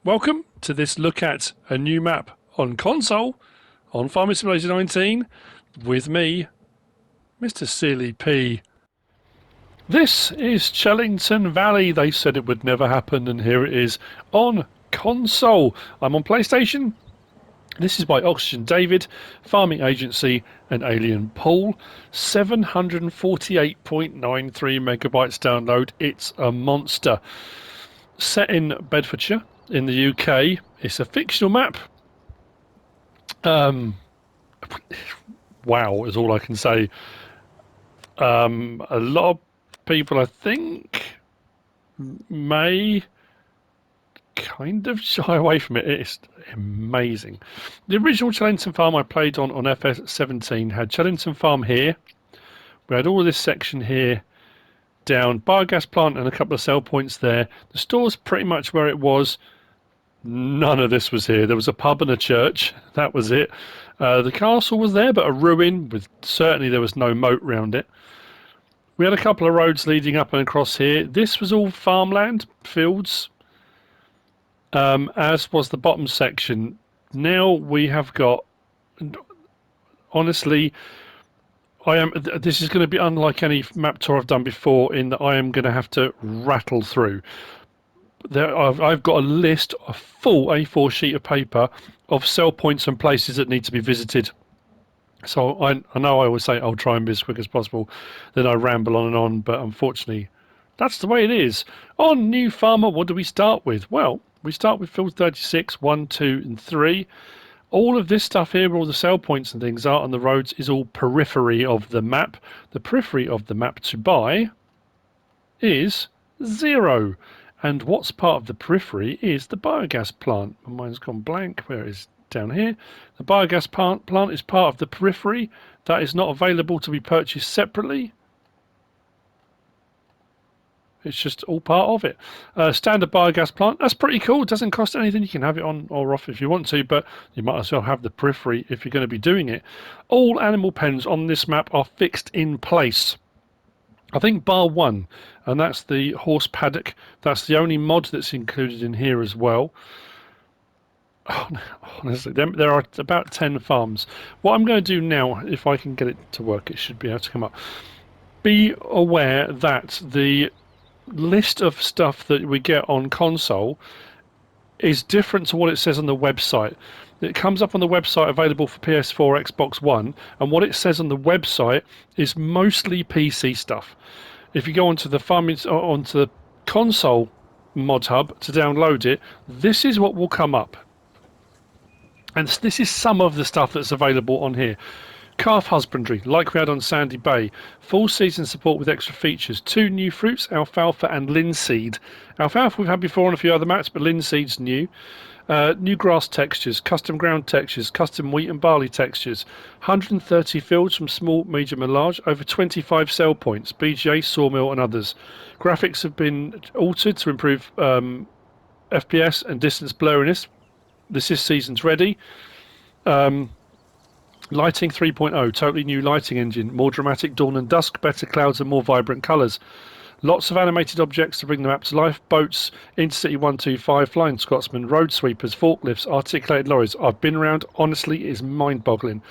Welcome to this look at a new map on console on Farming Simulator 19 with me, MrSealyp. This is Chellington Valley. They said it would never happen, and here it is on console. I'm on PlayStation. This is by Oxygendavid, Farming Agency and Alien Pool. 748.93 megabytes download. It's a monster. Set in Bedfordshire in the UK. It's a fictional map. Wow is all I can say. A lot of people, I think, may kind of shy away from it. It's amazing. The original Chellington Farm I played on FS19 had Chellington Farm here. We had all of this section here down, biogas plant and a couple of sell points there. The store's pretty much where it was. None of this was here. There was a pub and a church. That was it. The castle was there, but a ruin with certainly there was no moat round it. We had a couple of roads leading up and across here. This was all farmland, fields, as was the bottom section. Now we have got, honestly, this is going to be unlike any map tour I've done before in that I am going to have to rattle through. I've got a list, a full A4 sheet of paper of sell points and places that need to be visited. So I know I always say I'll try and be as quick as possible, then I ramble on and on, but unfortunately that's the way it is. On New Farmer, what do we start with? Well, we start with field 36, 1, 2 and 3. All of this stuff here, where all the sell points and things are on the roads, is all periphery of the map. The periphery of the map to buy is 0. And what's part of the periphery is the biogas plant. My mind's gone blank. Where it is? Down here. The biogas plant is part of the periphery. That is not available to be purchased separately. It's just all part of it. Standard biogas plant. That's pretty cool. It doesn't cost anything. You can have it on or off if you want to, but you might as well have the periphery if you're going to be doing it. All animal pens on this map are fixed in place. I think bar one, and that's the horse paddock. That's the only mod that's included in here as well. Honestly, there are about 10 farms. What I'm going to do now, if I can get it to work, it should be able to come up. Be aware that the list of stuff that we get on console is different to what it says on the website. It comes up on the website available for PS4, Xbox One, and what it says on the website is mostly PC stuff. If you go onto the onto the console mod hub to download it, this is what will come up. And this is some of the stuff that's available on here. Calf husbandry, like we had on Sandy Bay. Full season support with extra features. 2 new fruits, alfalfa and linseed. Alfalfa we've had before on a few other maps, but linseed's new. New grass textures, custom ground textures, custom wheat and barley textures. 130 fields from small, medium and large. Over 25 sell points, BGA, sawmill and others. Graphics have been altered to improve FPS and distance blurriness. This is seasons ready. Lighting 3.0, totally new lighting engine, more dramatic dawn and dusk, better clouds and more vibrant colours. Lots of animated objects to bring the map to life. Boats, Intercity 125, Flying Scotsman, road sweepers, forklifts, articulated lorries. I've been around, honestly, it is mind-boggling.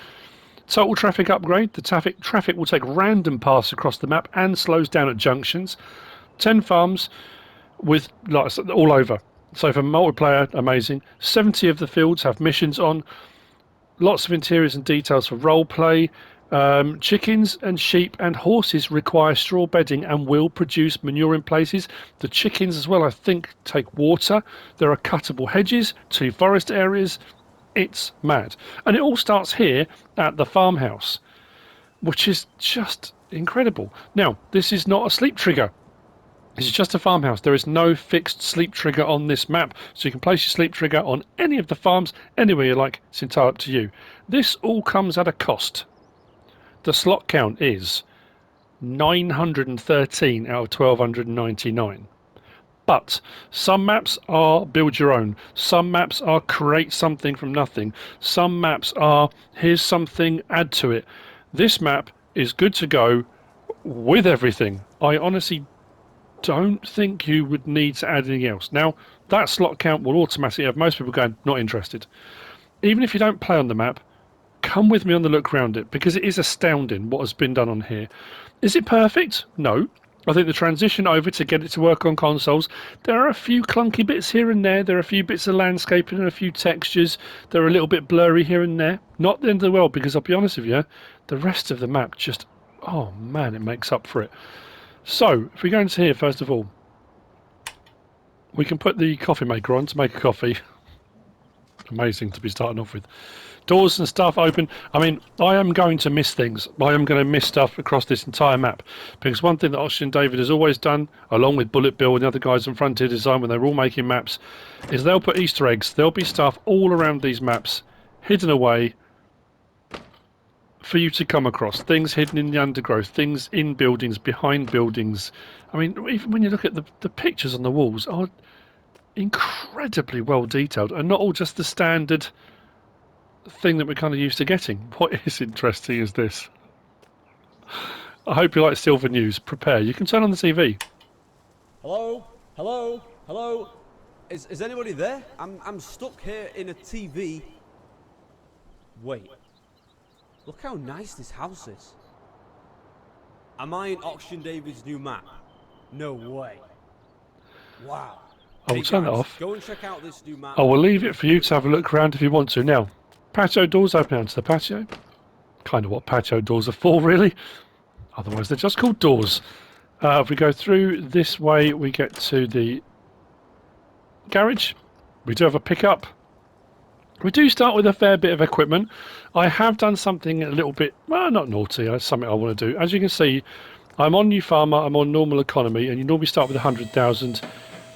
Total traffic upgrade. The traffic will take random paths across the map and slows down at junctions. 10 farms with like all over. So for multiplayer, amazing. 70 of the fields have missions on. Lots of interiors and details for role play. Chickens and sheep and horses require straw bedding and will produce manure in places. The chickens as well, I think, take water. There are cuttable hedges, 2 forest areas. It's mad. And it all starts here at the farmhouse, which is just incredible. Now, this is not a sleep trigger. This is just a farmhouse. There is no fixed sleep trigger on this map, so you can place your sleep trigger on any of the farms anywhere you like. It's entirely up to you. This all comes at a cost. The slot count is 913 out of 1299. But some maps are build your own. Some maps are create something from nothing. Some maps are here's something, add to it. This map is good to go with everything. I honestly don't think you would need to add anything else. Now, that slot count will automatically have most people going, not interested. Even if you don't play on the map, come with me on the look around it, because it is astounding what has been done on here. Is it perfect? No. I think the transition over to get it to work on consoles, there are a few clunky bits here and there. There are a few bits of landscaping and a few textures. They're a little bit blurry here and there. Not the end of the world, because I'll be honest with you, the rest of the map just, oh man, it makes up for it. So, if we go into here, first of all, we can put the coffee maker on to make a coffee. Amazing to be starting off with. Doors and stuff open. I mean, I am going to miss things. I am going to miss stuff across this entire map, because one thing that Oxygendavid has always done, along with Bullet Bill and the other guys in Frontier Design when they were all making maps, is they'll put Easter eggs. There'll be stuff all around these maps hidden away for you to come across. Things hidden in the undergrowth, things in buildings, behind buildings. I mean, even when you look at the pictures on the walls are incredibly well detailed, and not all just the standard thing that we're kind of used to getting. What is interesting is this. I hope you like Silver News. Prepare. You can turn on the TV. Hello? Hello? Hello? Is anybody there? I'm stuck here in a TV. Wait. Look how nice this house is. Am I in Oxygendavid's new map? No way. Wow. I will turn that off. Go and check out this new map. I will leave it for you to have a look around if you want to. Now, patio doors open onto the patio. Kind of what patio doors are for, really. Otherwise, they're just called doors. If we go through this way, we get to the garage. We do have a pickup. We do start with a fair bit of equipment. I have done something a little bit, well, not naughty. It's something I want to do. As you can see, I'm on New Farmer. I'm on normal economy, and you normally start with 100,000.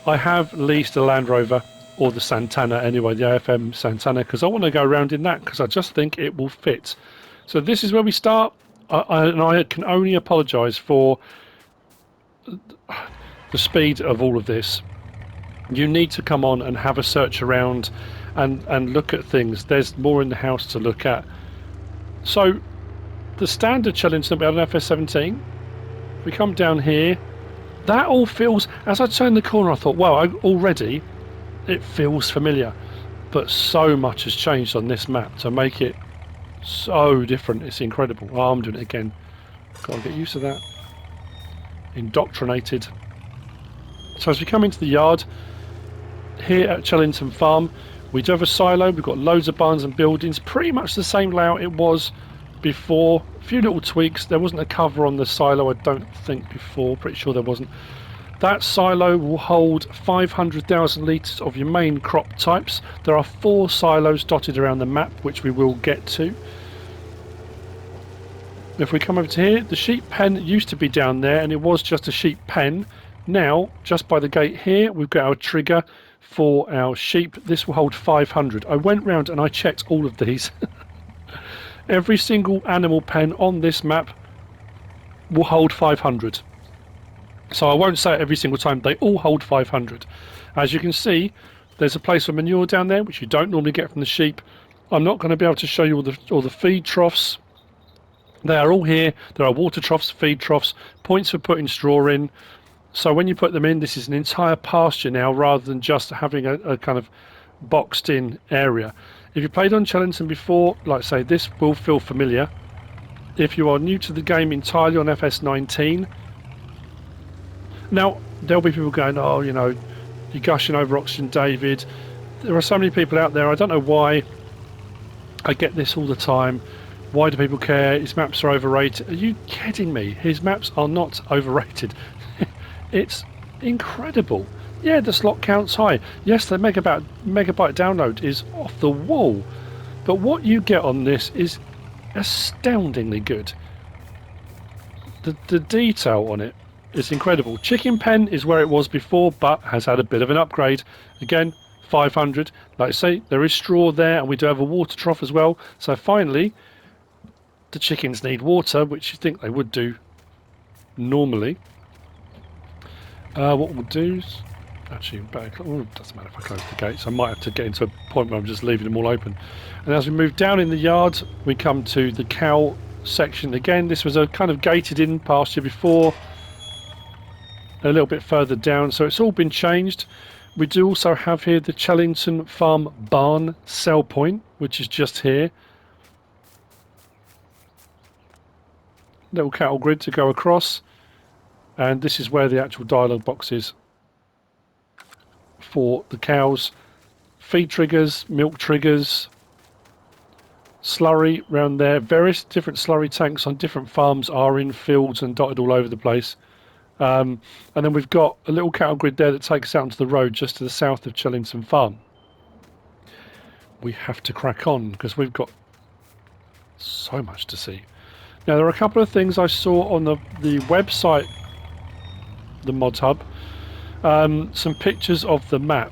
I have leased a Land Rover, or the Santana anyway, the AFM Santana, because I want to go around in that, because I just think it will fit. So this is where we start, and I can only apologise for the speed of all of this. You need to come on and have a search around and look at things. There's more in the house to look at. So the standard challenge that we had on FS19, we come down here, that all feels, as I turned the corner I thought, wow, already it feels familiar, but so much has changed on this map to make it so different. It's incredible. Oh, I'm doing it again. Gotta get used to that. Indoctrinated. So as we come into the yard here at CHELLINGTON Farm, we do have a silo. We've got loads of barns and buildings, pretty much the same layout it was before. A few little tweaks. There wasn't a cover on the silo, I don't think, before. Pretty sure there wasn't. That silo will hold 500,000 litres of your main crop types. There are 4 silos dotted around the map, which we will get to. If we come over to here, the sheep pen used to be down there, and it was just a sheep pen. Now, just by the gate here, we've got our trigger for our sheep. This will hold 500. I went round and I checked all of these. Every single animal pen on this map will hold 500. So I won't say it every single time. They all hold 500. As you can see, there's a place for manure down there, which you don't normally get from the sheep. I'm not going to be able to show you all the feed troughs. They are all here. There are water troughs, feed troughs, points for putting straw in. So when you put them in, this is an entire pasture now, rather than just having a kind of boxed in area. If you played on CHELLINGTON before, like I say, this will feel familiar. If you are new to the game entirely on FS19, now there'll be people going, oh, you know, you're gushing over Oxygendavid. There are so many people out there. I don't know why. I get this all the time. Why do people care? His maps are overrated. Are you kidding me? His maps are not overrated. It's incredible. Yeah, the slot count's high. Yes, the megabyte download is off the wall. But what you get on this is astoundingly good. The detail on it is incredible. Chicken pen is where it was before, but has had a bit of an upgrade. Again, 500. Like I say, there is straw there, and we do have a water trough as well. So finally, the chickens need water, which you think they would do normally. What we'll do is, actually, it doesn't matter if I close the gates. I might have to get into a point where I'm just leaving them all open. And as we move down in the yard, we come to the cow section again. This was a kind of gated in pasture before, a little bit further down, so it's all been changed. We do also have here the Chellington Farm barn sell point, which is just here. Little cattle grid to go across, and this is where the actual dialogue box is for the cows. Feed triggers, milk triggers, slurry round there. Various different slurry tanks on different farms are in fields and dotted all over the place. And then we've got a little cattle grid there that takes us out onto the road just to the south of Chellington Farm. We have to crack on because we've got so much to see. Now, there are a couple of things I saw on the website, the Mod Hub. Some pictures of the map.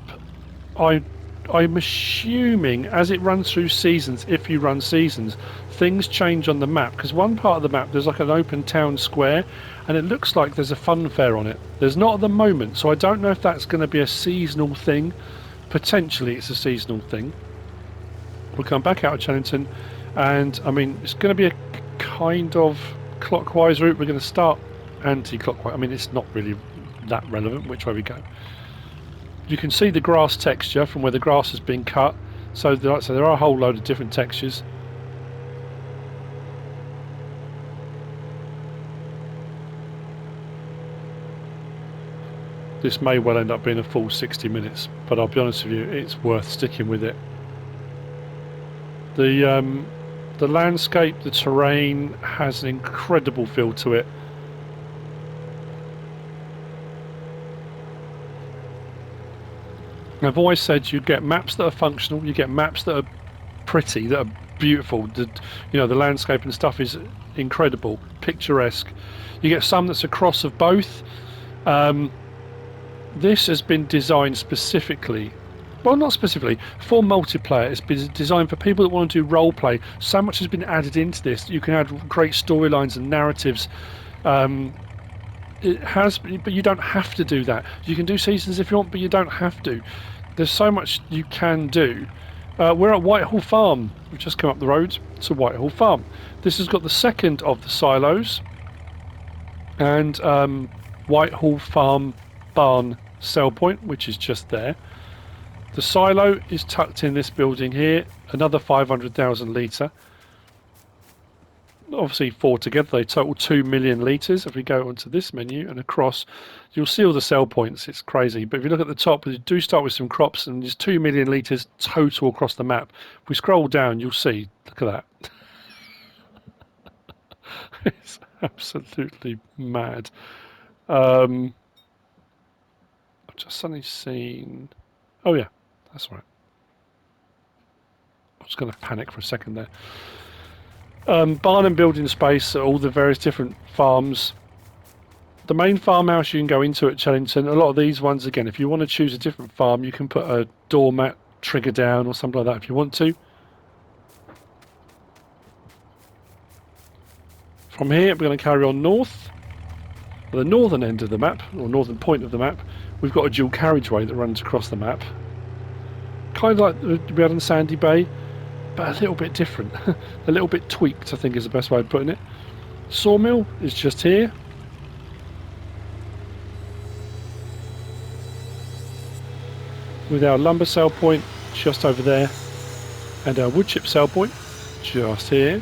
I'm assuming as it runs through seasons, if you run seasons, things change on the map, because one part of the map there's like an open town square and it looks like there's a fun fair on it. There's not at the moment, so I don't know if that's going to be a seasonal thing. Potentially it's a seasonal thing. We'll come back out of Chellington, and I mean it's going to be a kind of clockwise route. We're going to start anti-clockwise. I mean it's not really that relevant which way we go. You can see the grass texture from where the grass has been cut, so there are a whole load of different textures. This may well end up being a full 60 minutes, but I'll be honest with you, it's worth sticking with it. The landscape, the terrain has an incredible feel to it. I've always said you get maps that are functional, you get maps that are pretty, that are beautiful. The landscape and stuff is incredible, picturesque. You get some that's a cross of both. This has been designed specifically, well, not specifically, for multiplayer. It's been designed for people that want to do role play. So much has been added into this. You can add great storylines and narratives. It has, but you don't have to do that. You can do seasons if you want, but you don't have to. There's so much you can do. We're at Whitehall Farm. We've just come up the road to Whitehall Farm. This has got the second of the silos, and Whitehall Farm barn sell point, which is just there. The silo is tucked in this building here, another 500,000 litre. Obviously 4 together, they total 2 million litres. If we go onto this menu and across, you'll see all the sell points. It's crazy. But if you look at the top, you do start with some crops, and there's 2 million litres total across the map. If we scroll down, you'll see, look at that. It's absolutely mad. I've just suddenly seen... Oh yeah, that's right. I was going to panic for a second there. Barn and building space at all the various different farms. The main farmhouse you can go into at Chellington. A lot of these ones, again, if you want to choose a different farm, you can put a doormat trigger down or something like that if you want to. From here, we're going to carry on north. At the northern end of the map, or northern point of the map, we've got a dual carriageway that runs across the map. Kind of like we had in Sandy Bay, but a little bit different. A little bit tweaked, I think is the best way of putting it. Sawmill is just here. With our lumber sale point just over there, and our wood chip sale point just here.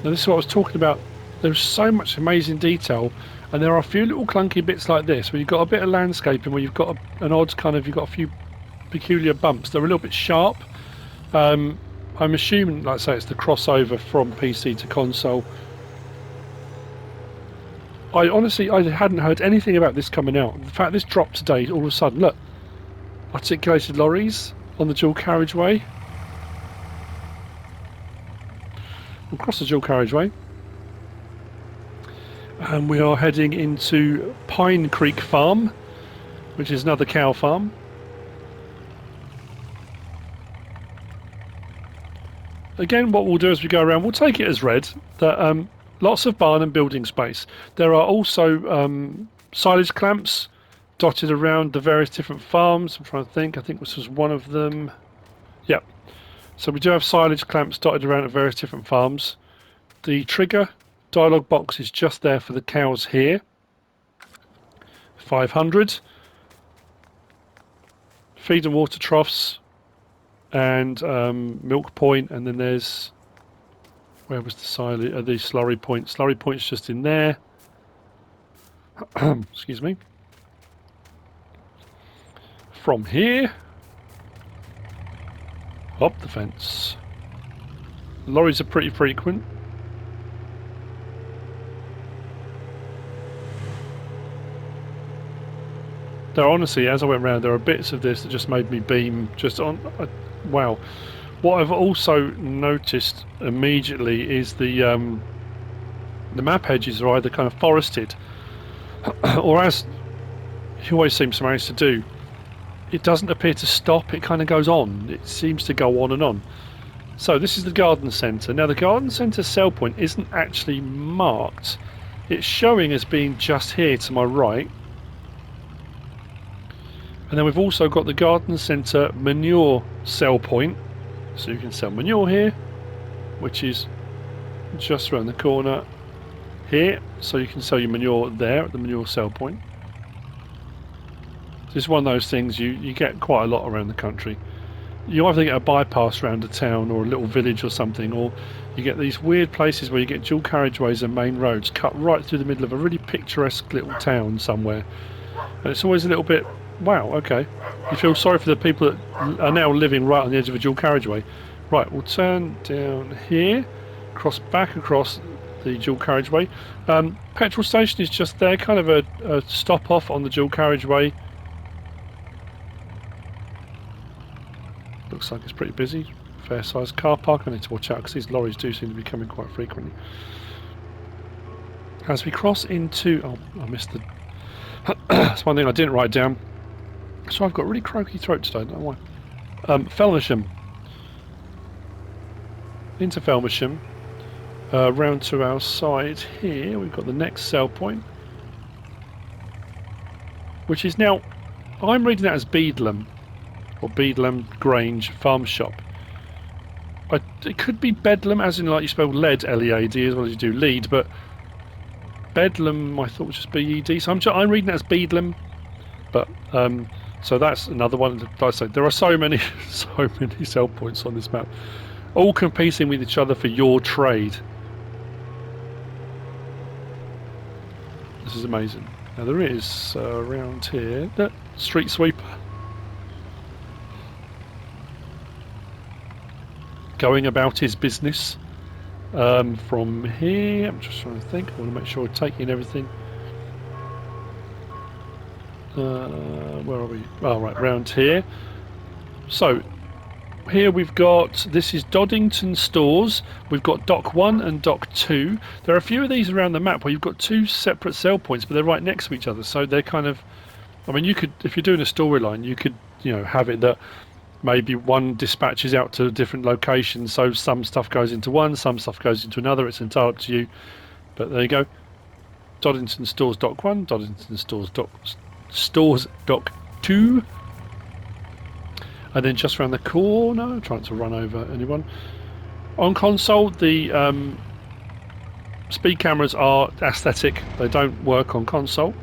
Now this is what I was talking about. There's so much amazing detail, and there are a few little clunky bits like this where you've got a bit of landscaping, where you've got an odd kind of, you've got a few peculiar bumps. They're a little bit sharp. I'm assuming, like I say, it's the crossover from PC to console. I hadn't heard anything about this coming out. The fact this dropped today, all of a sudden, look, articulated lorries on the dual carriageway. We'll cross the dual carriageway, and we are heading into Pine Creek Farm, which is another cow farm. Again, what we'll do as we go around, we'll take it as read that lots of barn and building space. There are also silage clamps dotted around the various different farms. I'm trying to think. I think this was one of them. Yep. So we do have silage clamps dotted around at various different farms. The trigger dialogue box is just there for the cows here. 500. feed and water troughs and milk point, and then there's, where was the slurry point? Slurry point's just in there. Excuse me. From here, up the fence. Lorries are pretty frequent. There, honestly, as I went around, there are bits of this that just made me beam. Just on, wow. What I've also noticed immediately is the map edges are either kind of forested, or, as he always seems to manage to do, it doesn't appear to stop. It kind of goes on. It seems to go on and on. So this is the garden centre. Now the garden centre sell point isn't actually marked. It's showing as being just here to my right. And then we've also got the garden centre manure sell point. So you can sell manure here, which is just around the corner here. So you can sell your manure there at the manure sell point. This is one of those things you get quite a lot around the country. You either get a bypass around a town or a little village or something, or you get these weird places where you get dual carriageways and main roads cut right through the middle of a really picturesque little town somewhere. And it's always a little bit, wow, okay. You feel sorry for the people that are now living right on the edge of a dual carriageway. Right, we'll turn down here, cross back across the dual carriageway. Petrol Station is just there, kind of a stop off on the dual carriageway. Looks like it's pretty busy. Fair sized car park. I need to watch out because these lorries do seem to be coming quite frequently. As we cross into... oh, I missed the... that's one thing I didn't write down. So I've got a really croaky throat today, I don't know why. Felmersham. Into Felmersham. Round to our side here, we've got the next sell point. Which is now... I'm reading that as Beedlam. Or Beedlam Grange Farm Shop. It could be Bedlam, as in like you spell lead, L-E-A-D, as well as you do lead, but Bedlam I thought was just B-E-D, so I'm reading it as Beedlam, but so that's another one. Like I say, there are so many sell points on this map, all competing with each other for your trade. This is amazing. Now there is around here that street sweeper. Going about his business. From here, I'm just trying to think. I want to make sure we're taking everything. Where are we? Oh, right, round here. So, here we've got, this is Doddington Stores. We've got Dock 1 and Dock 2. There are a few of these around the map where you've got two separate sell points, but they're right next to each other. So they're kind of, I mean, you could, if you're doing a storyline, you could, you know, have it that maybe one dispatches out to a different location, so some stuff goes into one, some stuff goes into another. It's entirely up to you. But there you go. Doddington Stores Dock 1, Doddington Stores Dock 2. And then just around the corner, I'm trying to run over anyone. On console, the speed cameras are aesthetic. They don't work on console.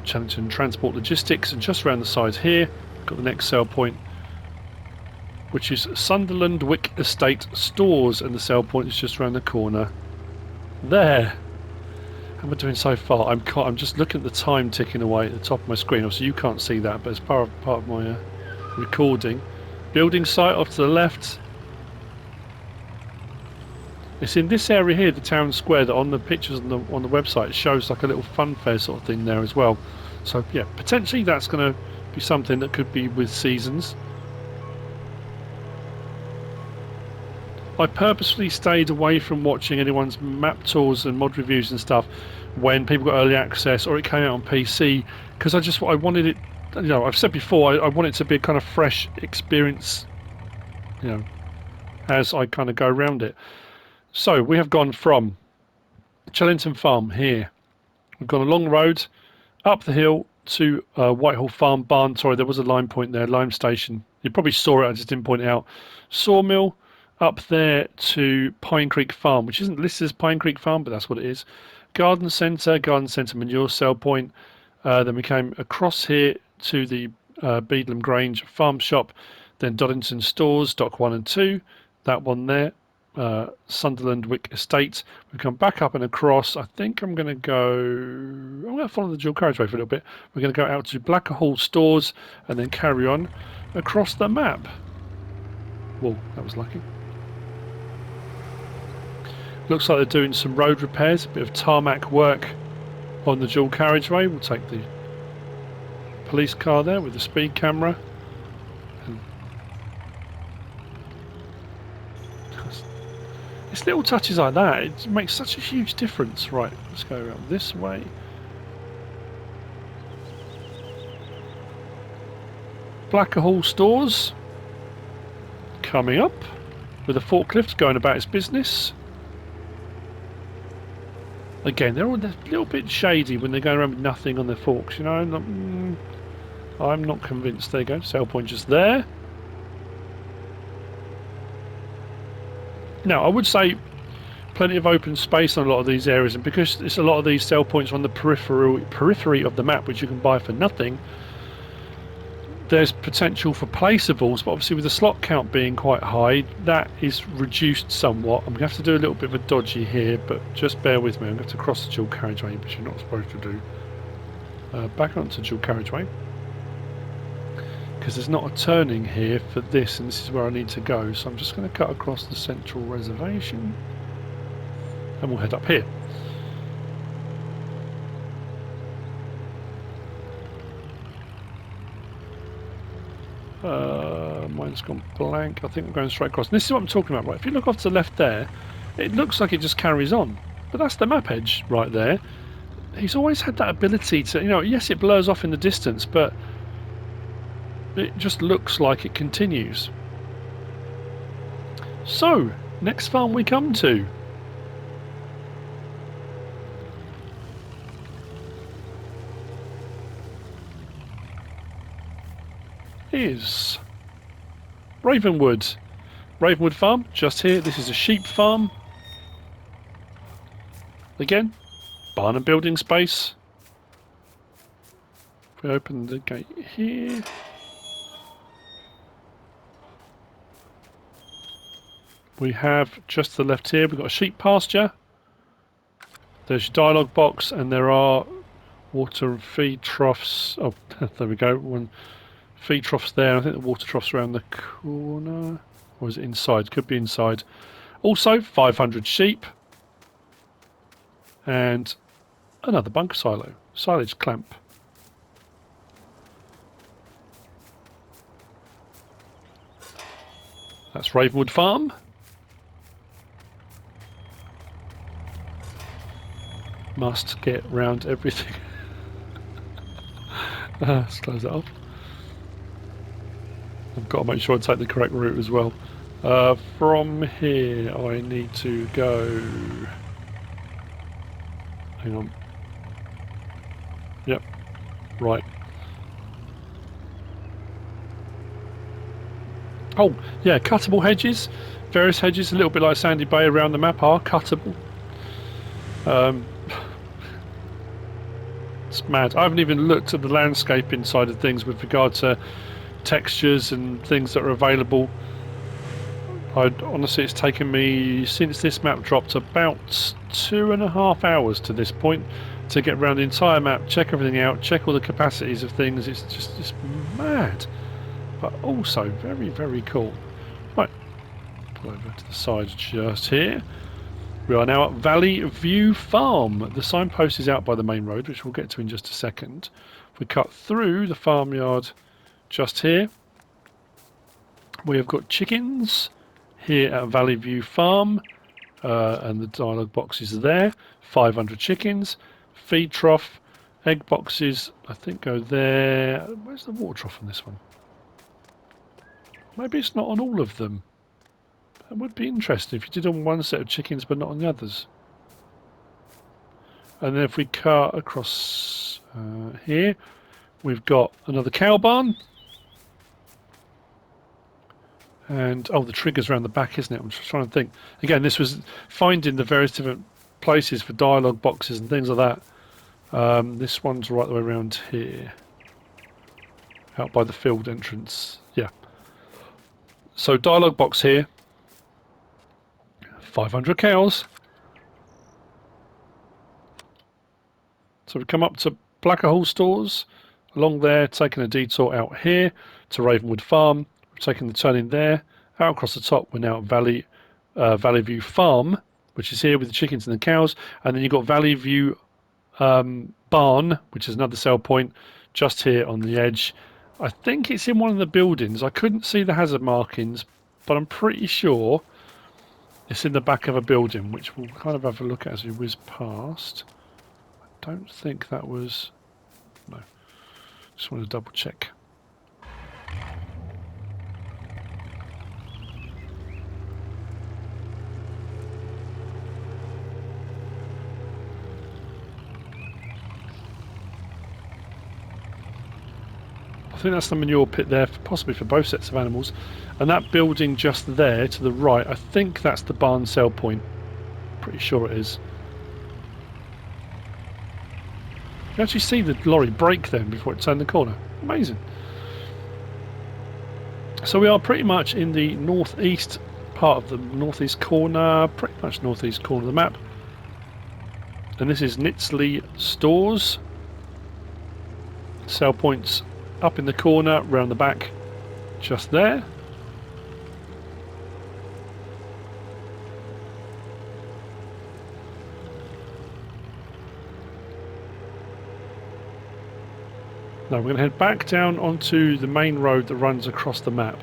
Chellington Transport Logistics, and just around the sides here, got the next sell point, which is Sunderland Wick Estate Stores, and the sell point is just around the corner there. How am I doing so far? I'm just looking at the time ticking away at the top of my screen. Obviously you can't see that, but it's part of my recording. Building site off to the left. It's in this area here, the town square, that on the pictures on the website it shows like a little fun fair sort of thing there as well. So yeah, potentially that's going to be something that could be with seasons. I purposefully stayed away from watching anyone's map tours and mod reviews and stuff when people got early access or it came out on PC, because I wanted it, you know, I've said before, I want it to be a kind of fresh experience, you know, as I kind of go around it. So we have gone from Chellington Farm here. We've gone a long road up the hill to Whitehall Farm Barn. Sorry, there was a line point there, Lime Station. You probably saw it, I just didn't point it out. Sawmill up there to Pine Creek Farm, which isn't listed as Pine Creek Farm, but that's what it is. Garden Centre manure sell point. Then we came across here to the Beedlam Grange Farm Shop, then Doddington Stores, Dock 1 and 2, that one there, Sunderland Wick Estate. We come back up and across. I think I'm going to follow the dual carriageway for a little bit. We're going to go out to Blacker Hall Stores and then carry on across the map. Whoa, that was lucky. Looks like they're doing some road repairs, a bit of tarmac work on the dual carriageway. We'll take the police car there with the speed camera. It's little touches like that, it makes such a huge difference. Right, let's go around this way. Blacker Hall Stores coming up with a forklift going about its business. Again, they're all a little bit shady when they're going around with nothing on their forks, you know. I'm not convinced. There you go, sale point just there. Now, I would say plenty of open space on a lot of these areas, and because it's a lot of these sell points on the periphery of the map, which you can buy for nothing, there's potential for placeables, but obviously with the slot count being quite high, that is reduced somewhat. I'm going to have to do a little bit of a dodgy here, but just bear with me. I'm going to have to cross the dual carriageway, which you're not supposed to do. Back onto dual carriageway, because there's not a turning here for this, and this is where I need to go. So I'm just going to cut across the central reservation and we'll head up here. Mine's gone blank. I think we're going straight across. And this is what I'm talking about, right? If you look off to the left there, it looks like it just carries on, but that's the map edge right there. He's always had that ability to, you know, yes, it blurs off in the distance, but it just looks like it continues. So, next farm we come to is Ravenwood. Ravenwood Farm, just here. This is a sheep farm. Again, barn and building space. If we open the gate here, we have just to the left here, we've got a sheep pasture. There's your dialogue box, and there are water and feed troughs. Oh, there we go. One feed troughs there. I think the water troughs around the corner. Or is it inside? Could be inside. Also, 500 sheep. And another bunker silo. Silage clamp. That's Ravenwood Farm. Must get round everything. Let's close that off. I've got to make sure I take the correct route as well. From here I need to go... Hang on. Yep. Right. Oh, yeah, cuttable hedges. Various hedges, a little bit like Sandy Bay around the map, are cuttable. It's mad. I haven't even looked at the landscaping side of things with regard to textures and things that are available. Honestly, it's taken me, since this map dropped, about 2.5 hours to this point to get around the entire map, check everything out, check all the capacities of things. It's just mad, but also very, very cool. Right, pull over to the side just here. We are now at Valley View Farm. The signpost is out by the main road, which we'll get to in just a second. If we cut through the farmyard just here, we have got chickens here at Valley View Farm, and the dialogue boxes are there. 500 chickens, feed trough, egg boxes, I think go there. Where's the water trough on this one? Maybe it's not on all of them. That would be interesting if you did on one set of chickens but not on the others. And then if we cut across here, we've got another cow barn. And, oh, the trigger's around the back, isn't it? I'm just trying to think. Again, this was finding the various different places for dialogue boxes and things like that. This one's right the way around here. out by the field entrance. Yeah. So dialogue box here. 500 cows. So we come up to Blackerhall Stores, along there, taking a detour out here to Ravenwood Farm. We've taken the turn in there, out across the top. We're now at Valley View Farm, which is here with the chickens and the cows, and then you've got Valley View Barn, which is another sell point, just here on the edge. I think it's in one of the buildings. I couldn't see the hazard markings, but I'm pretty sure it's in the back of a building, which we'll kind of have a look at as we whiz past. Don't think that was... no. Just want to double check. I think that's the manure pit there, possibly for both sets of animals. And that building just there to the right, I think that's the barn sell point. Pretty sure it is. You can actually see the lorry brake then before it turned the corner. Amazing. So we are pretty much in the northeast part of the northeast corner, pretty much northeast corner of the map. And this is Nitsley Stores. Sell points up in the corner, round the back, just there. Now we're going to head back down onto the main road that runs across the map.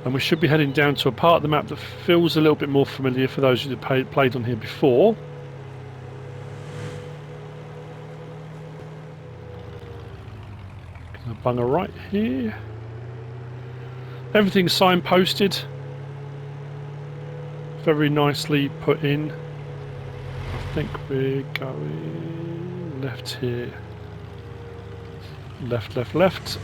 And we should be heading down to a part of the map that feels a little bit more familiar for those who have played on here before. Gonna bunger right here. Everything's signposted. Very nicely put in. I think we're going left here. Left, left, left.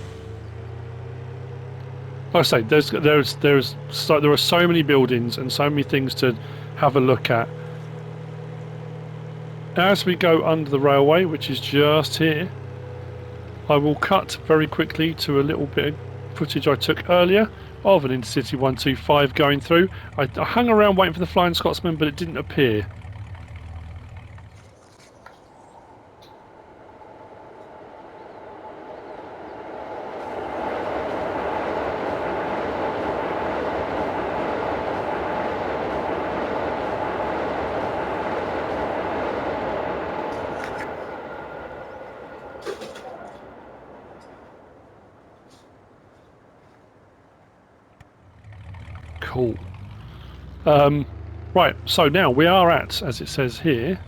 Like I say, there are so many buildings and so many things to have a look at. As we go under the railway, which is just here, I will cut very quickly to a little bit of footage I took earlier of an Intercity 125 going through. I hung around waiting for the Flying Scotsman, but it didn't appear. Cool. Right, so now we are at, as it says here,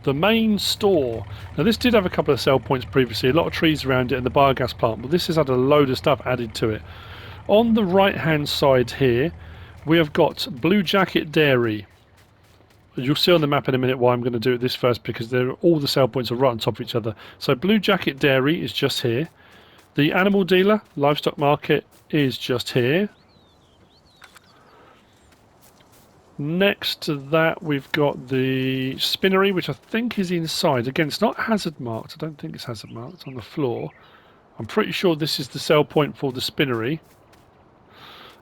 the main store. Now this did have a couple of sell points previously, a lot of trees around it and the biogas plant, but this has had a load of stuff added to it. On the right hand side here, we have got Blue Jacket Dairy. You'll see on the map in a minute why I'm going to do this first, because all the sell points are right on top of each other. So Blue Jacket Dairy is just here. The animal dealer, livestock market, is just here. Next to that we've got the spinnery, which I think is inside. Again, it's not hazard marked. I don't think it's hazard marked. It's on the floor. I'm pretty sure this is the sell point for the spinnery.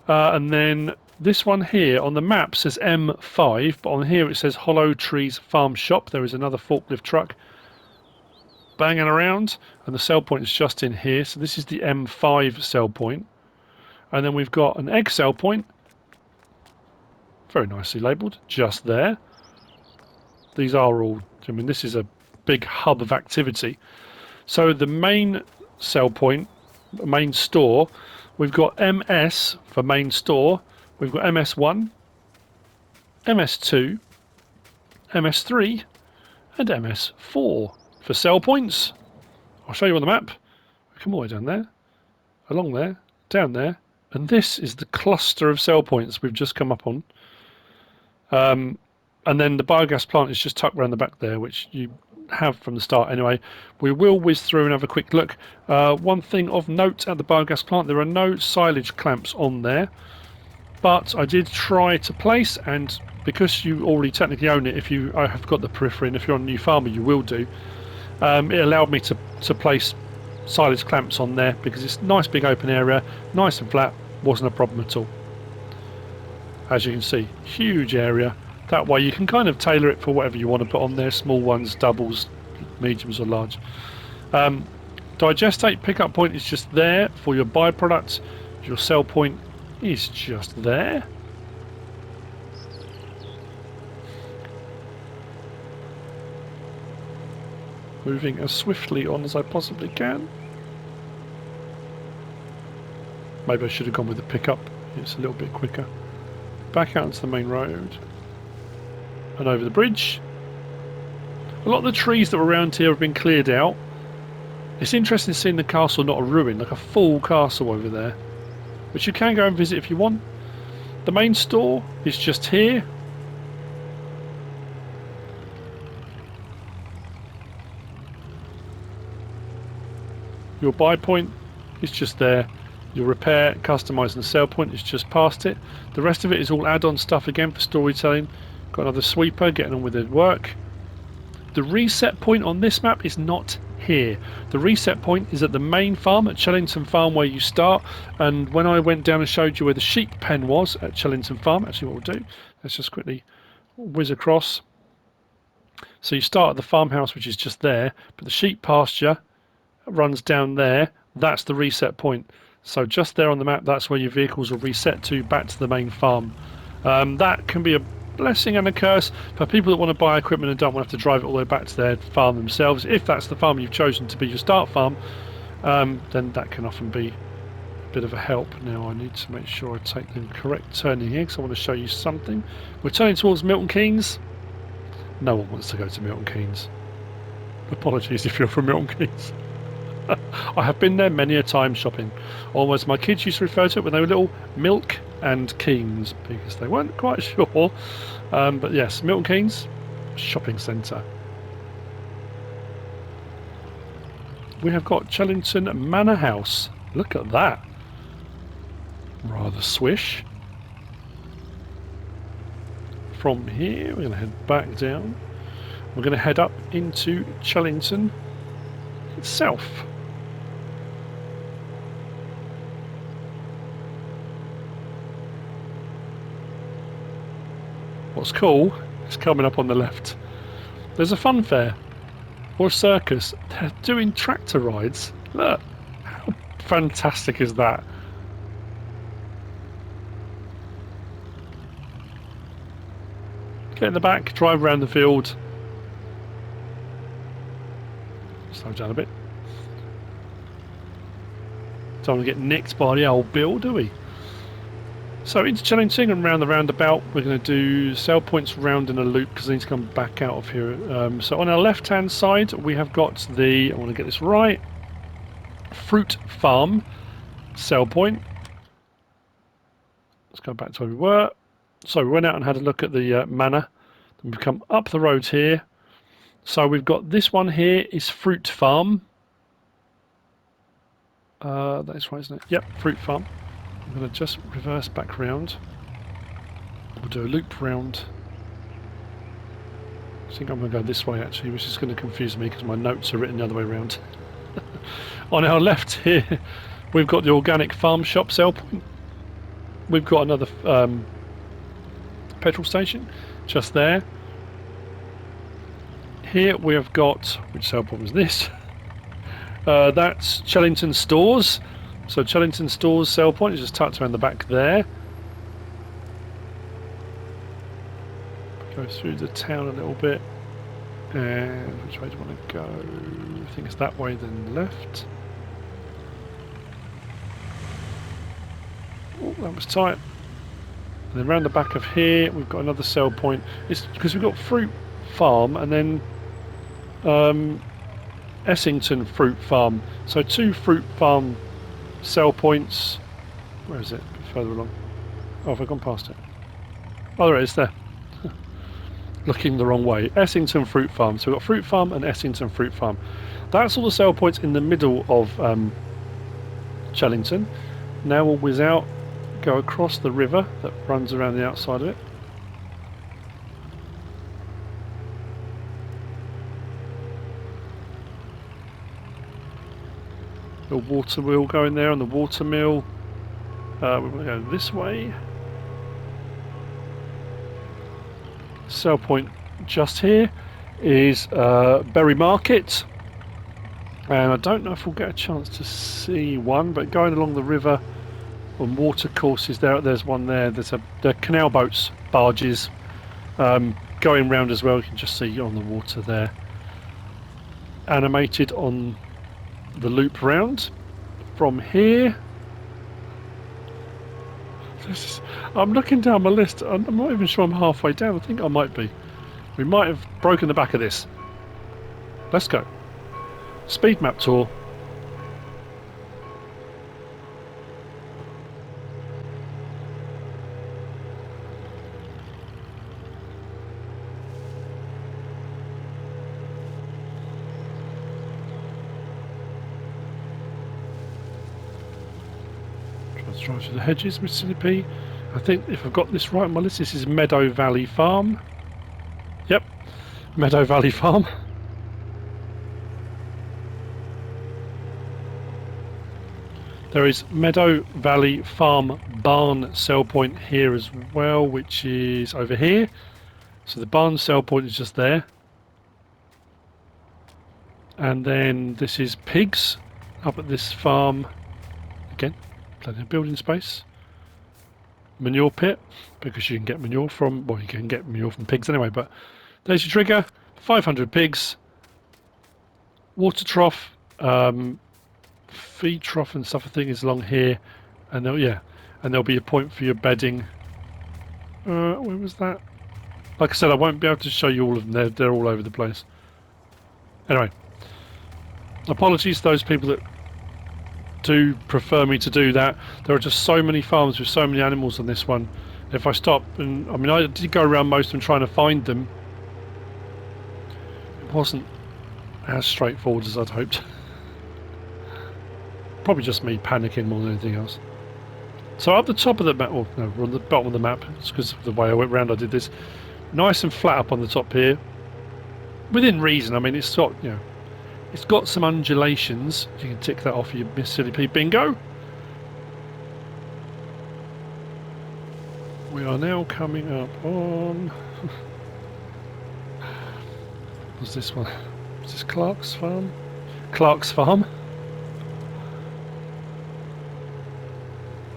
And then this one here on the map says M5, but on here it says Hollow Trees Farm Shop. There is another forklift truck banging around, and the sell point is just in here. So this is the M5 sell point. And then we've got an egg sell point, very nicely labelled, just there. These are all, I mean, this is a big hub of activity. So the main sell point, main store, we've got MS for main store, we've got MS1, MS2, MS3, and MS4 for sell points. I'll show you on the map. We come all the way down there, along there, down there, and this is the cluster of sell points we've just come up on. And then the biogas plant is just tucked around the back there, which you have from the start anyway. We will whiz through and have a quick look. One thing of note at the biogas plant, there are no silage clamps on there, but I did try to place, and because you already technically own it, if you have got the periphery, and if you're on a new farmer you will do, It allowed me to place silage clamps on there because it's a nice big open area, nice and flat, wasn't a problem at all. As you can see, huge area. That way you can kind of tailor it for whatever you want to put on there, small ones, doubles, mediums or large. Digestate pickup point is just there for your byproducts. Your sell point is just there. Moving as swiftly on as I possibly can. Maybe I should have gone with the pickup. It's a little bit quicker. Back out onto the main road. And over the bridge. A lot of the trees that were around here have been cleared out. It's interesting seeing the castle not a ruin, like a full castle over there. Which you can go and visit if you want. The main store is just here. Your buy point is just there. Your repair, customise and sell point is just past it. The rest of it is all add-on stuff again for storytelling. Got another sweeper getting on with their work. The reset point on this map is not here. The reset point is at the main farm at Chellington Farm where you start. And when I went down and showed you where the sheep pen was at Chellington Farm, actually what we'll do, let's just quickly whiz across. So you start at the farmhouse which is just there, but the sheep pasture runs down there. That's the reset point. So just there on the map, that's where your vehicles will reset to, back to the main farm. That can be a blessing and a curse for people that want to buy equipment and don't want to have to drive it all the way back to their farm themselves. If that's the farm you've chosen to be your start farm, then that can often be a bit of a help. Now I need to make sure I take the correct turning here because I want to show you something. We're turning towards Milton Keynes. No one wants to go to Milton Keynes. Apologies if you're from Milton Keynes. I have been there many a time shopping. Almost my kids used to refer to it when they were little, Milk and Keynes, because they weren't quite sure. But yes, Milton Keynes shopping centre. We have got Chellington Manor House. Look at that. Rather swish. From here, we're going to head back down. We're going to head up into Chellington itself. What's cool is coming up on the left. There's a fun fair or a circus. They're doing tractor rides. Look, how fantastic is that? Get in the back, drive around the field. Slow down a bit. Don't want to get nicked by the old bill, do we? So into Chellington and round the roundabout, we're going to do sell points round in a loop because I need to come back out of here. So on our left-hand side, we have got the, I want to get this right, fruit farm sell point. Let's go back to where we were. So we went out and had a look at the manor. Then we've come up the road here. So we've got this one here is fruit farm. That's right, isn't it? Yep, fruit farm. I'm going to just reverse back round. We'll do a loop round. I think I'm going to go this way actually, which is going to confuse me because my notes are written the other way around. On our left here, we've got the organic farm shop sell point. We've got another petrol station just there. Here we have got, which sell point was this? That's Chellington Stores. So Chellington Stores sell point is just tucked around the back there. Go through the town a little bit. And which way do you want to go? I think it's that way, then left. Oh, that was tight. And then round the back of here, we've got another sell point. It's because we've got fruit farm and then Essington fruit farm. So two fruit farm sell points. Where is it? A bit further along. Oh, have I gone past it? Oh, there it is there. Looking the wrong way. Essington fruit farm. So we've got fruit farm and Essington fruit farm. That's all the sell points in the middle of Chellington. Now we'll whiz out, go across the river that runs around the outside of it. Little water wheel going there on the water mill. We're going to go this way. Sell point just here is Berry Market. And I don't know if we'll get a chance to see one, but going along the river on water courses, there's one there. There are canal boats, barges, going round as well. You can just see on the water there. Animated on the loop round. From here, I'm looking down my list. I'm not even sure I'm halfway down. I think I might be. We might have broken the back of this. Let's go. Speed map tour. Let's drive through the hedges, MrSealyp. I think if I've got this right on my list, this is Meadow Valley Farm. Yep, Meadow Valley Farm. There is Meadow Valley Farm barn sell point here as well, which is over here. So the barn sell point is just there. And then this is pigs up at this farm. Again, plenty of building space. Manure pit, because you can get manure from, well, you can get manure from pigs anyway, but there's your trigger. 500 pigs. Water trough. Feed trough and stuff I think is along here, and there'll be a point for your bedding. Where was that? Like I said, I won't be able to show you all of them. They're all over the place. Anyway, apologies to those people that do prefer me to do that. There are just so many farms with so many animals on this one. If I stop, and I mean I did go around most of them trying to find them, it wasn't as straightforward as I'd hoped. Probably just me panicking more than anything else. So up the top of the map, well, no, we're on the bottom of the map. It's because of the way I went round I did this. Nice and flat up on the top here. Within reason, I mean, it's got, you know, it's got some undulations. You can tick that off your MrSealyp bingo. We are now coming up on... What's this one? Is this Clark's Farm? Clark's Farm.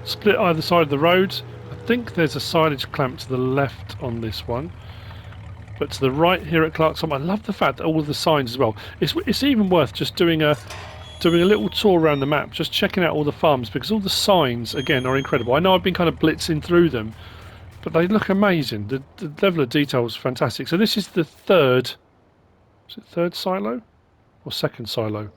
Split either side of the road. I think there's a silage clamp to the left on this one, but to the right here at Clark's Farm. I love the fact that all of the signs as well. It's even worth just doing a little tour around the map, just checking out all the farms, because all the signs again are incredible. I know I've been kind of blitzing through them, but they look amazing. The level of detail is fantastic. So this is the third. Is it third silo or second silo?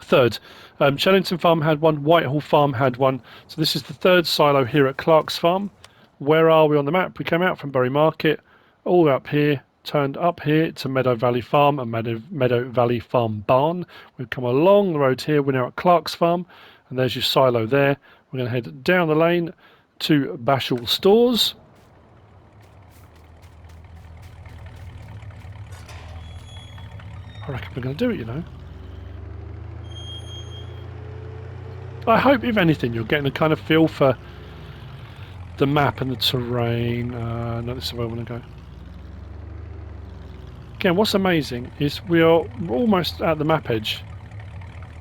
Third. CHELLINGTON Farm had one, Whitehall Farm had one. So this is the third silo here at Clark's Farm. Where are we on the map? We came out from Berry Market, all up here, turned up here to Meadow Valley Farm and Meadow Valley Farm Barn. We've come along the road here, we're now at Clark's Farm, and there's your silo there. We're going to head down the lane to Bashall Stores. I reckon we're going to do it, you know. I hope, if anything, you're getting a kind of feel for the map and the terrain. No, this is where I want to go. Again, what's amazing is we are almost at the map edge,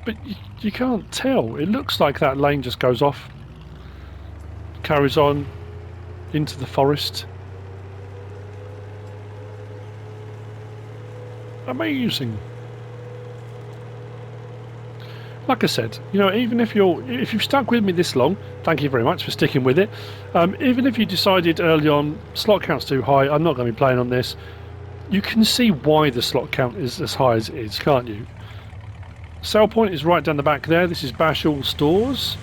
but you can't tell. It looks like that lane just goes off, carries on into the forest. Amazing. Like I said, you know, even if you've stuck with me this long, thank you very much for sticking with it. Even if you decided early on slot count's too high, I'm not going to be playing on this, you can see why the slot count is as high as it is, can't you? Sell point is right down the back there. This is Bashall Stores.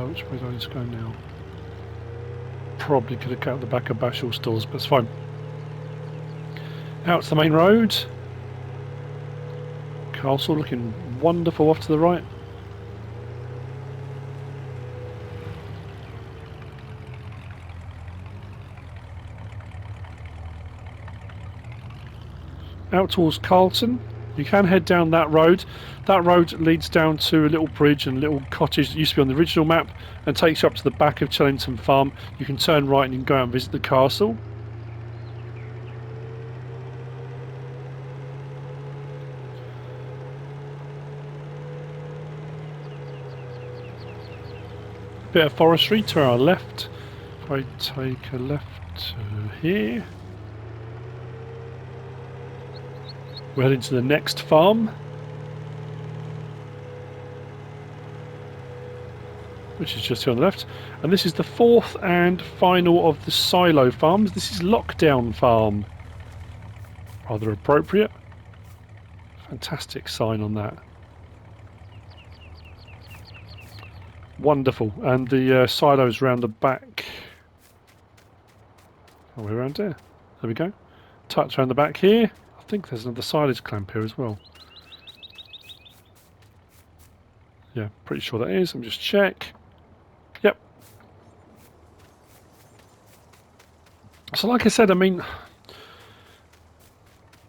Which way do I need to go now? Probably could have cut out the back of Bashall Stores, but it's fine. Out to the main road. Castle looking wonderful off to the right. out towards Carlton. You can head down that road. That road leads down to a little bridge and a little cottage that used to be on the original map and takes you up to the back of Chellington Farm. You can turn right and you can go out and visit the castle. Bit of forestry to our left. If I take a left to here, we're heading to the next farm, which is just here on the left. And this is the fourth and final of the silo farms. This is Lockdown Farm. Rather appropriate. Fantastic sign on that. Wonderful. And the silos round the back. Oh, we're around there. There we go. Touch around the back here. I think there's another silage clamp here as well. Yeah, pretty sure that is. Let me just check. Yep. So like I said, I mean,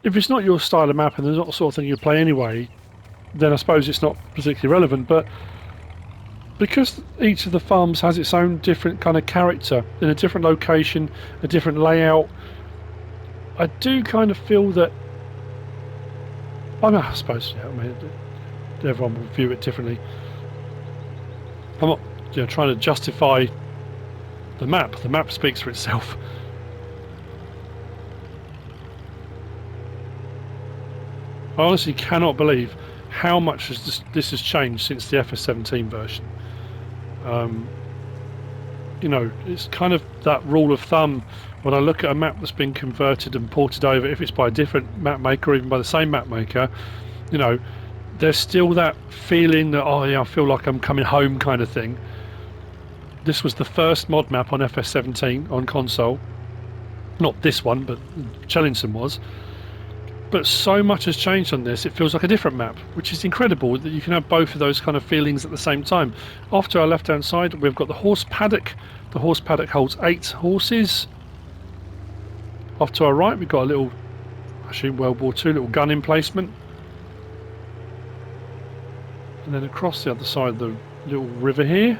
if it's not your style of map and there's not the sort of thing you play anyway, then I suppose it's not particularly relevant. But because each of the farms has its own different kind of character in a different location, a different layout, I do kind of feel that, I suppose, yeah, I mean, everyone will view it differently. I'm not, trying to justify the map. The map speaks for itself. I honestly cannot believe how much this has changed since the FS17 version. It's kind of that rule of thumb when I look at a map that's been converted and ported over, if it's by a different map maker or even by the same map maker, there's still that feeling that, oh yeah, I feel like I'm coming home kind of thing. This was the first mod map on FS17 on console. Not this one, but Chellington was. But so much has changed on this, it feels like a different map, which is incredible that you can have both of those kind of feelings at the same time. Off to our left hand side, we've got the horse paddock. The horse paddock holds 8 horses. Off to our right, we've got a little, actually World War II, little gun emplacement. And then across the other side, the little river here.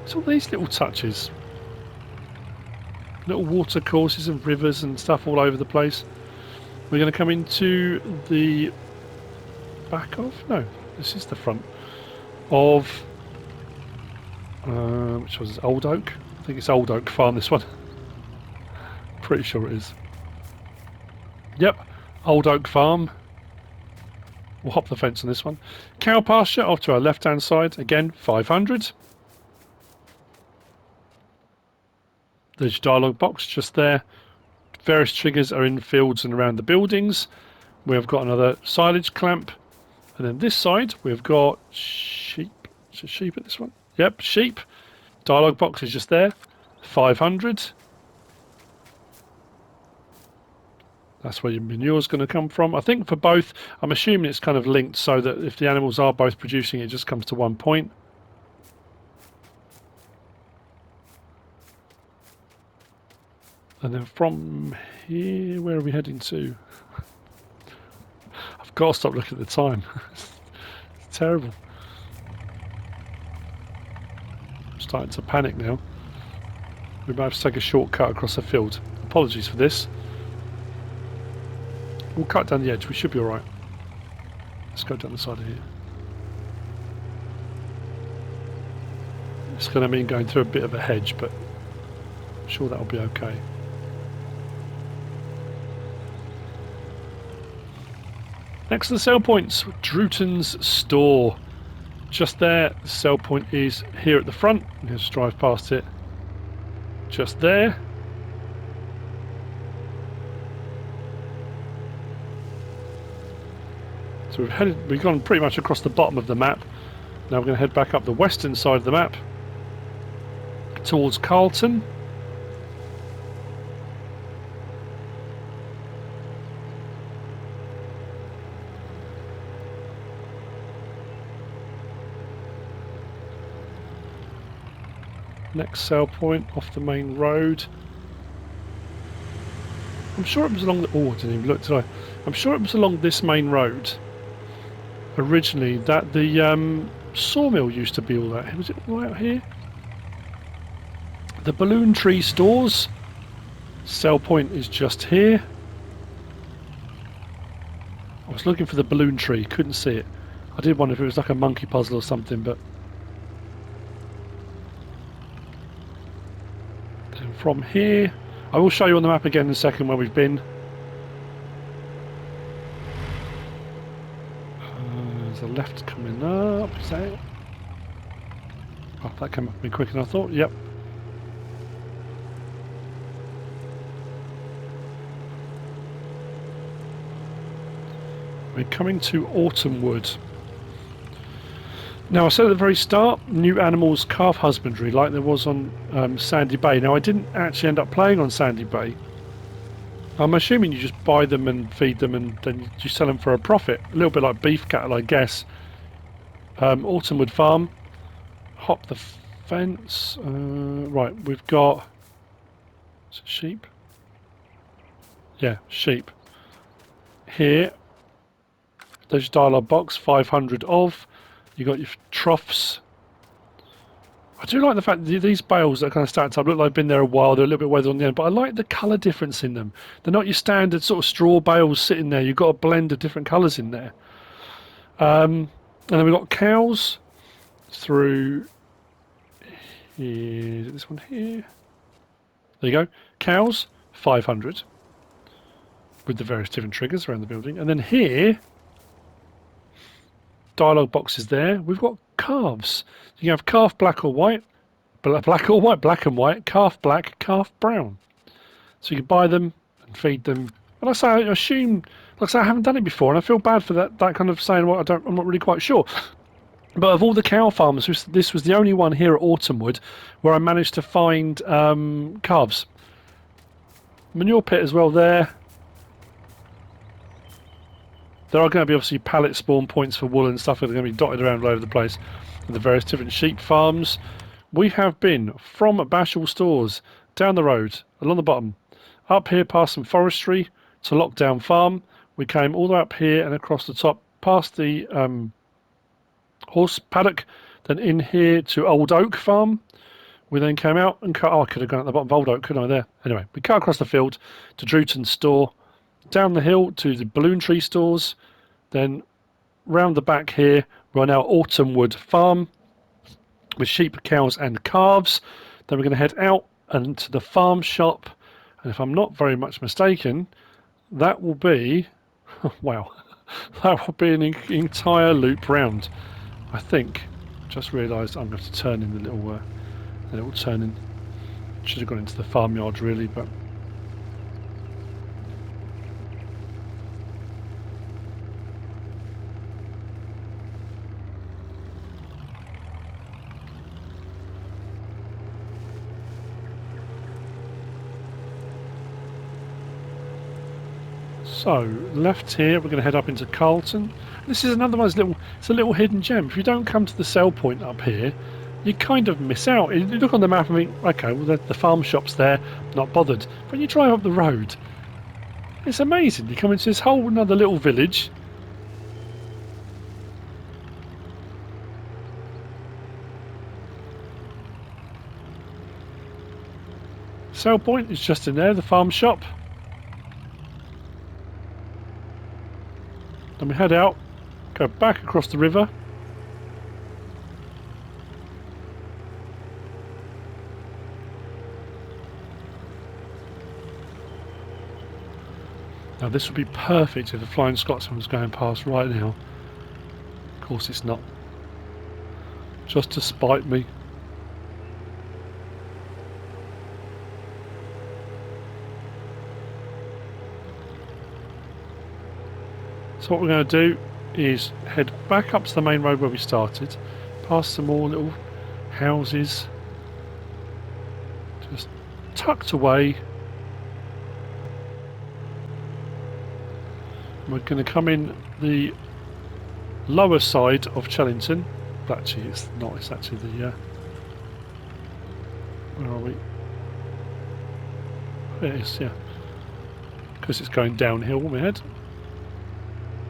It's all these little touches. Little water courses and rivers and stuff all over the place. We're going to come into the back of, no, this is the front of, which was Old Oak. I think it's Old Oak Farm, this one. Pretty sure it is. Yep, Old Oak Farm. We'll hop the fence on this one. Cow pasture off to our left hand side, again 500. There's your dialogue box just there. Various triggers are in fields and around the buildings. We've got another silage clamp. And then this side, we've got sheep. Is it sheep at this one? Yep, sheep. Dialogue box is just there. 500. That's where your manure is going to come from. I think for both, I'm assuming it's kind of linked so that if the animals are both producing, it just comes to one point. And then from here, where are we heading to? I've got to stop looking at the time. It's terrible. I'm starting to panic now. We might have to take a shortcut across the field. Apologies for this. We'll cut down the edge. We should be alright. Let's go down the side of here. It's going to mean going through a bit of a hedge, but I'm sure that'll be okay. Next to the sell points, Drewton's store. Just there, the sell point is here at the front. Let's just drive past it. Just there. So we've gone pretty much across the bottom of the map. Now we're going to head back up the western side of the map towards Carlton. Next sell point off the main road. I'm sure it was along the... Oh, I didn't even look, did I? I'm sure it was along this main road originally that the sawmill used to be all that. Was it all out here? The Balloon Tree stores. Sell point is just here. I was looking for the balloon tree, couldn't see it. I did wonder if it was like a monkey puzzle or something, but... Then from here... I will show you on the map again in a second where we've been. There's a left coming up, is that it? Oh, that came up a bit quicker than I thought, yep. We're coming to Autumnwood. Now I said at the very start, new animals calf husbandry like there was on Sandy Bay. Now I didn't actually end up playing on Sandy Bay. I'm assuming you just buy them and feed them and then you sell them for a profit. A little bit like beef cattle, I guess. Autumnwood Farm. Hop the fence. Right, we've got... Is it sheep? Yeah, sheep. Here. There's your dialogue box, 500 of. You got your troughs. I do like the fact that these bales that are kind of stacked up look like they've been there a while. They're a little bit weathered on the end, but I like the colour difference in them. They're not your standard sort of straw bales sitting there. You've got a blend of different colours in there. And then we've got cows through here. Is it this one here? There you go. Cows, 500 with the various different triggers around the building. And then here, dialogue boxes there. We've got calves. You can have calf black or white, black or white, black and white, calf black, calf brown. So you can buy them and feed them. And I say, I assume, like I say, I haven't done it before, and I feel bad for that kind of saying, well, I'm not really quite sure. But of all the cow farms, this was the only one here at Autumnwood where I managed to find calves. Manure pit as well there. There are going to be obviously pallet spawn points for wool and stuff that are going to be dotted around all over the place. And the various different sheep farms. We have been from Bashall Stores, down the road, along the bottom, up here past some forestry to Lockdown Farm. We came all the way up here and across the top past the horse paddock, then in here to Old Oak Farm. We then came out and cut... Oh, I could have gone at the bottom of Old Oak, couldn't I, there? Anyway, we cut across the field to Drewton's store, down the hill to the Balloon Tree stores, then round the back here, we're now Autumnwood Farm with sheep, cows and calves. Then we're going to head out and to the farm shop, and if I'm not very much mistaken, that will be... wow, that will be an entire loop round, I think. Just realised I'm going to have to turn in the little turn in. Should have gone into the farmyard really, but... So, left here, we're going to head up into Carlton. This is another one of those it's a little hidden gem. If you don't come to the sell point up here, you kind of miss out. You look on the map and think, okay, well, the farm shop's there, not bothered. But when you drive up the road, it's amazing. You come into this whole another little village. Sell point is just in there, the farm shop. Then we head out, go back across the river. Now this would be perfect if the Flying Scotsman was going past right now. Of course it's not. Just to spite me. So what we're going to do is head back up to the main road where we started, past some more little houses, just tucked away. We're going to come in the lower side of Chellington. Actually, it's not. It's actually the... where are we? There it is, yeah. because it's going downhill when we head.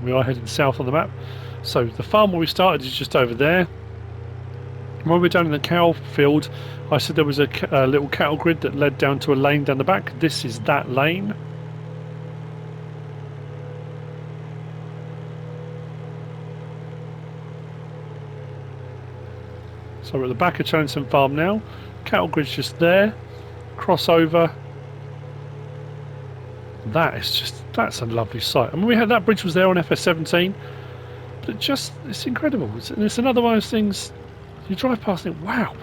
We are heading south on the map. So the farm where we started is just over there. When we're down in the cow field, I said there was a little cattle grid that led down to a lane down the back. This is that lane. So we're at the back of Chellington Farm now. Cattle grid's just there. Crossover. That's a lovely sight. I mean, we had that bridge was there on FS19, but it's incredible. It's another one of those things you drive past and think, wow.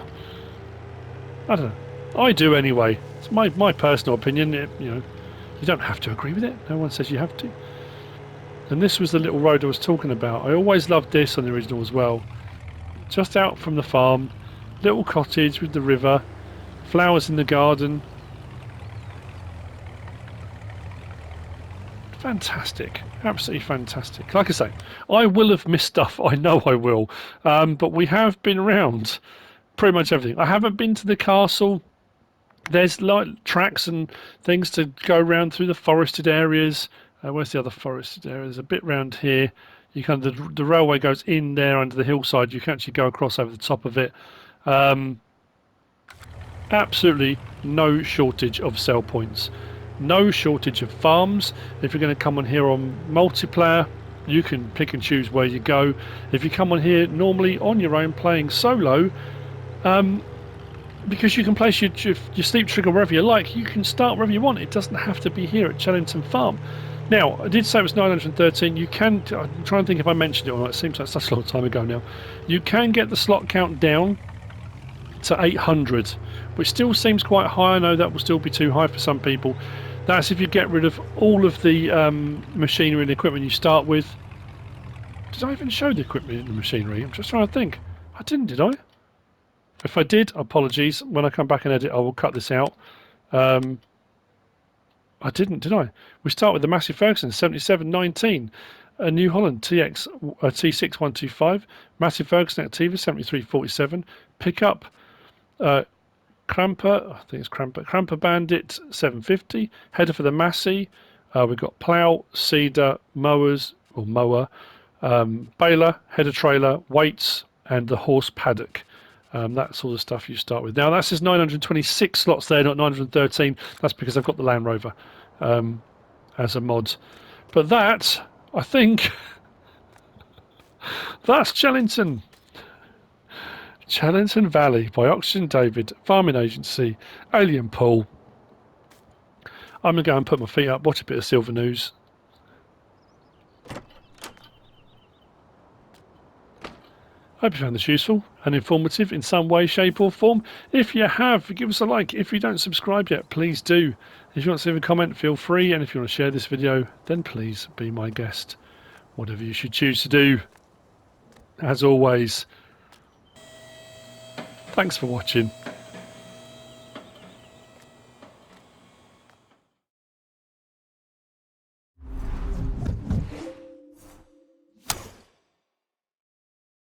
I don't know. I do anyway. It's my personal opinion. You don't have to agree with it. No one says you have to. And this was the little road I was talking about. I always loved this on the original as well. Just out from the farm, little cottage with the river, flowers in the garden. Fantastic, absolutely fantastic. Like I say, I will have missed stuff. I know I will, but we have been around pretty much everything. I haven't been to the castle. There's like tracks and things to go around through the forested areas. Where's the other forested area? There's a bit round here. You the railway goes in there under the hillside. You can actually go across over the top of it. Absolutely no shortage of sell points. No shortage of farms. If you're going to come on here on multiplayer, you can pick and choose where you go. If you come on here normally on your own playing solo, because you can place your sleep trigger wherever you like, you can start wherever you want. It doesn't have to be here at Chellington Farm. Now, I did say it was 913. You can, I'm trying to think if I mentioned it or not. It seems like such a long time ago now. You can get the slot count down to 800, which still seems quite high. I know that will still be too high for some people. That's if you get rid of all of the machinery and equipment you start with. Did I even show the equipment and the machinery? I'm just trying to think. I didn't, did I? If I did, apologies. When I come back and edit, I will cut this out. I didn't, did I? We start with the Massey Ferguson 7719, a New Holland TX T6125, Massey Ferguson Activa 7347, pickup Cramper, I think it's Cramper Bandit 750, header for the Massey. We've got plough, seeder, mowers or mower, baler, header trailer, weights, and the horse paddock. That's all the stuff you start with. Now that says 926 slots there, not 913. That's because I've got the Land Rover as a mod. But that, I think, that's Chellington. Chellington Valley by Oxygendavid, Farming Agency, Alien Pool. I'm going to go and put my feet up, watch a bit of Silver News. I hope you found this useful and informative in some way, shape or form. If you have, give us a like. If you don't subscribe yet, please do. If you want to leave a comment, feel free. And if you want to share this video, then please be my guest. Whatever you should choose to do. As always, thanks for watching.